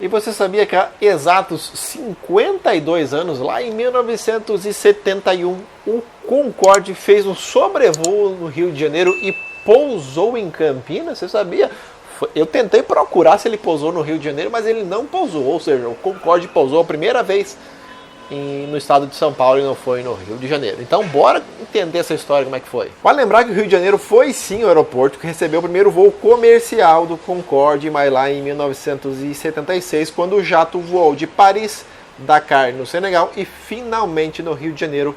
E você sabia que há exatos 52 anos, lá em 1971, o Concorde fez um sobrevoo no Rio de Janeiro e pousou em Campinas? Você sabia? Eu tentei procurar se ele pousou no Rio de Janeiro, mas ele não pousou. Ou seja, o Concorde pousou a primeira vez no estado de São Paulo e não foi no Rio de Janeiro. Então bora entender essa história, como é que foi. Vale lembrar que o Rio de Janeiro foi sim o aeroporto que recebeu o primeiro voo comercial do Concorde, mas lá em 1976, quando o jato voou de Paris, Dakar no Senegal e finalmente no Rio de Janeiro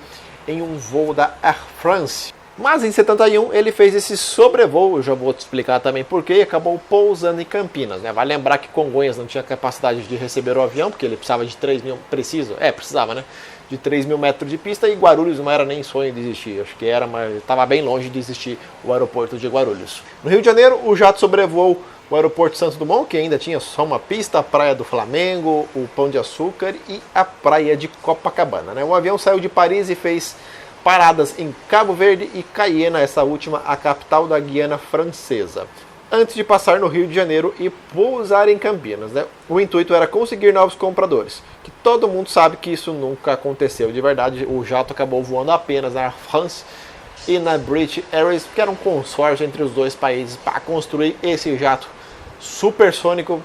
em um voo da Air France. Mas em 71 ele fez esse sobrevoo, eu já vou te explicar também porquê, e acabou pousando em Campinas, né? Vale lembrar que Congonhas não tinha capacidade de receber o avião, porque ele precisava de 3 mil, precisava, né? De 3 mil metros de pista, e Guarulhos não era nem sonho de existir, acho que era, mas estava bem longe de existir o aeroporto de Guarulhos. No Rio de Janeiro, o jato sobrevoou o aeroporto Santos Dumont, que ainda tinha só uma pista, a Praia do Flamengo, o Pão de Açúcar e a Praia de Copacabana, né? O avião saiu de Paris e fez paradas em Cabo Verde e Cayena, essa última a capital da Guiana Francesa, antes de passar no Rio de Janeiro e pousar em Campinas, né? O intuito era conseguir novos compradores, que todo mundo sabe que isso nunca aconteceu de verdade. O jato acabou voando apenas na Air France e na British Airways, que era um consórcio entre os dois países para construir esse jato supersônico,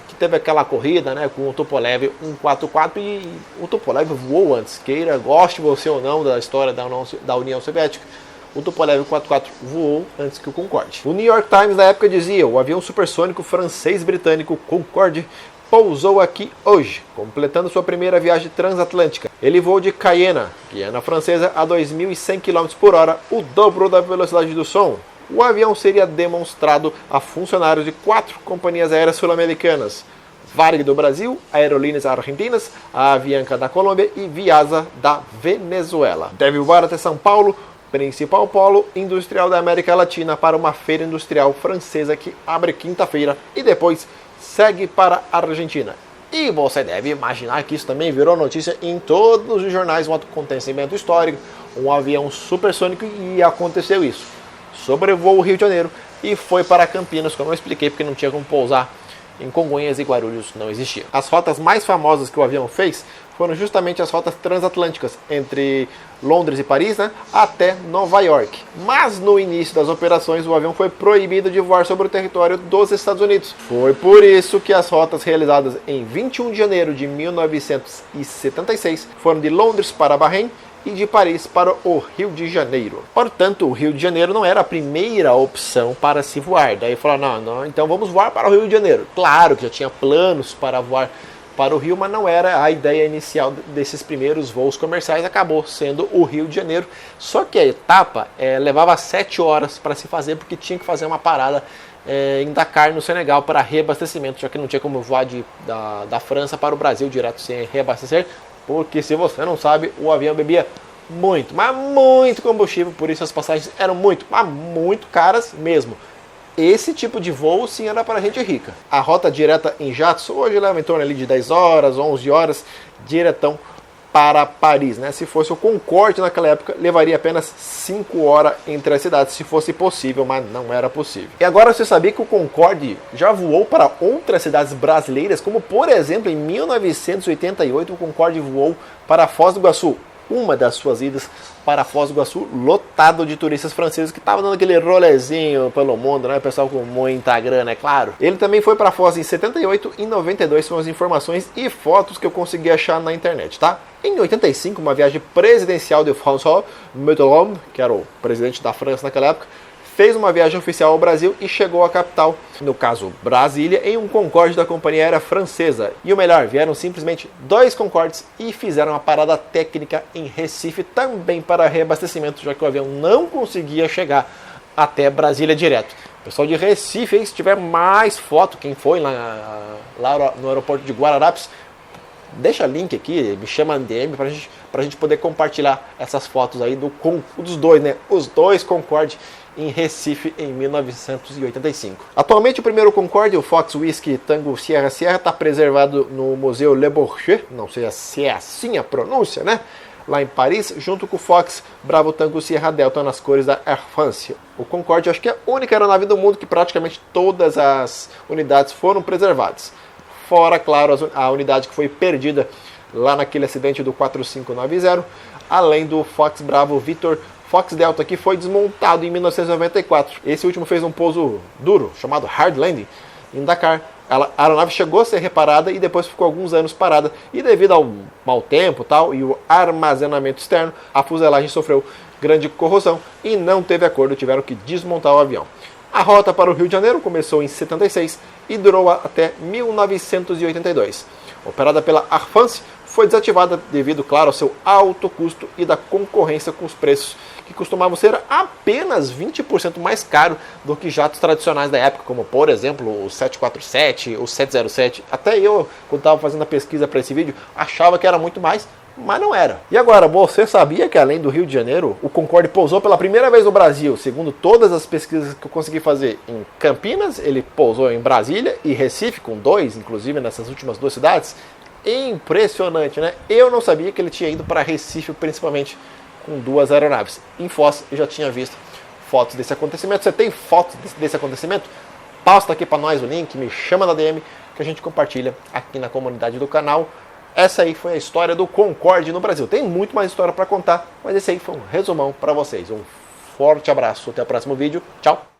que teve aquela corrida, né, com o Tupolev 144, e o Tupolev voou antes, queira, goste você ou não da história da União Soviética, o Tupolev 144 voou antes que o Concorde. O New York Times na época dizia: o avião supersônico francês-britânico Concorde pousou aqui hoje, completando sua primeira viagem transatlântica. Ele voou de Cayena, Guiana Francesa, a 2.100 km por hora, o dobro da velocidade do som. O avião seria demonstrado a funcionários de 4 companhias aéreas sul-americanas: Varig do Brasil, Aerolíneas Argentinas, a Avianca da Colômbia e Viasa da Venezuela. Deve voar até São Paulo, principal polo industrial da América Latina, para uma feira industrial francesa que abre quinta-feira e depois segue para a Argentina. E você deve imaginar que isso também virou notícia em todos os jornais, um acontecimento histórico, um avião supersônico, e aconteceu isso. Sobrevoou o Rio de Janeiro e foi para Campinas, como eu expliquei, porque não tinha como pousar em Congonhas, e Guarulhos não existia. As rotas mais famosas que o avião fez foram justamente as rotas transatlânticas entre Londres e Paris, né, até Nova York. Mas no início das operações o avião foi proibido de voar sobre o território dos Estados Unidos. Foi por isso que as rotas realizadas em 21 de janeiro de 1976 foram de Londres para Bahrein e de Paris para o Rio de Janeiro. Portanto, o Rio de Janeiro não era a primeira opção para se voar. Daí falaram, não, então vamos voar para o Rio de Janeiro. Claro que já tinha planos para voar para o Rio, mas não era a ideia inicial desses primeiros voos comerciais, acabou sendo o Rio de Janeiro. Só que a etapa levava 7 horas para se fazer, porque tinha que fazer uma parada em Dakar, no Senegal, para reabastecimento, já que não tinha como voar da França para o Brasil direto sem reabastecer, porque se você não sabe, o avião bebia muito, mas muito combustível, por isso as passagens eram muito caras mesmo. Esse tipo de voo sim era para gente rica. A rota direta em jatos hoje leva em torno ali de 10 horas, 11 horas, diretão para Paris, né? Se fosse o Concorde naquela época, levaria apenas 5 horas entre as cidades, se fosse possível, mas não era possível. E agora você sabia que o Concorde já voou para outras cidades brasileiras, como por exemplo em 1988 o Concorde voou para Foz do Iguaçu. Uma das suas idas para Foz do Iguaçu lotado de turistas franceses que estavam dando aquele rolezinho pelo mundo, né? Pessoal com muita grana, é claro. Ele também foi para Foz em 78 e 92, são as informações e fotos que eu consegui achar na internet, tá? Em 85, uma viagem presidencial de François Mitterrand, que era o presidente da França naquela época, fez uma viagem oficial ao Brasil e chegou à capital, no caso Brasília, em um Concorde da companhia aérea francesa. E o melhor, vieram simplesmente 2 Concordes e fizeram uma parada técnica em Recife, também para reabastecimento, já que o avião não conseguia chegar até Brasília direto. Pessoal de Recife, aí, se tiver mais foto, quem foi lá no aeroporto de Guararapes, deixa link aqui, me chama no DM pra gente poder compartilhar essas fotos aí dos dois, né? Os 2 Concorde em Recife em 1985. Atualmente o primeiro Concorde, o Fox Whiskey Tango Sierra Sierra, está preservado no Museu Le Bourget, não sei se é assim a pronúncia, né? Lá em Paris, junto com o Fox Bravo Tango Sierra Delta nas cores da Air France. O Concorde, acho que é a única aeronave do mundo que praticamente todas as unidades foram preservadas. fora, claro, a unidade que foi perdida lá naquele acidente do 4590, além do Fox Bravo Victor Fox Delta, que foi desmontado em 1994. Esse último fez um pouso duro, chamado Hard Landing, em Dakar. A aeronave chegou a ser reparada e depois ficou alguns anos parada. E devido ao mau tempo e o armazenamento externo, a fuselagem sofreu grande corrosão e não teve acordo, tiveram que desmontar o avião. A rota para o Rio de Janeiro começou em 76 e durou até 1982. Operada pela Air France, foi desativada devido, claro, ao seu alto custo e da concorrência com os preços, que costumavam ser apenas 20% mais caro do que jatos tradicionais da época, como, por exemplo, o 747, o 707. Até eu, quando estava fazendo a pesquisa para esse vídeo, achava que era muito mais, mas não era. E agora, você sabia que além do Rio de Janeiro, o Concorde pousou pela primeira vez no Brasil? Segundo todas as pesquisas que eu consegui fazer em Campinas, ele pousou em Brasília e Recife, com 2, inclusive, nessas últimas 2 cidades. Impressionante, né? Eu não sabia que ele tinha ido para Recife, principalmente, com 2 aeronaves. Em Foz, eu já tinha visto fotos desse acontecimento. Você tem fotos desse acontecimento? Posta aqui para nós o link, me chama na DM, que a gente compartilha aqui na comunidade do canal. Essa aí foi a história do Concorde no Brasil. Tem muito mais história para contar, mas esse aí foi um resumão para vocês. Um forte abraço, até o próximo vídeo. Tchau!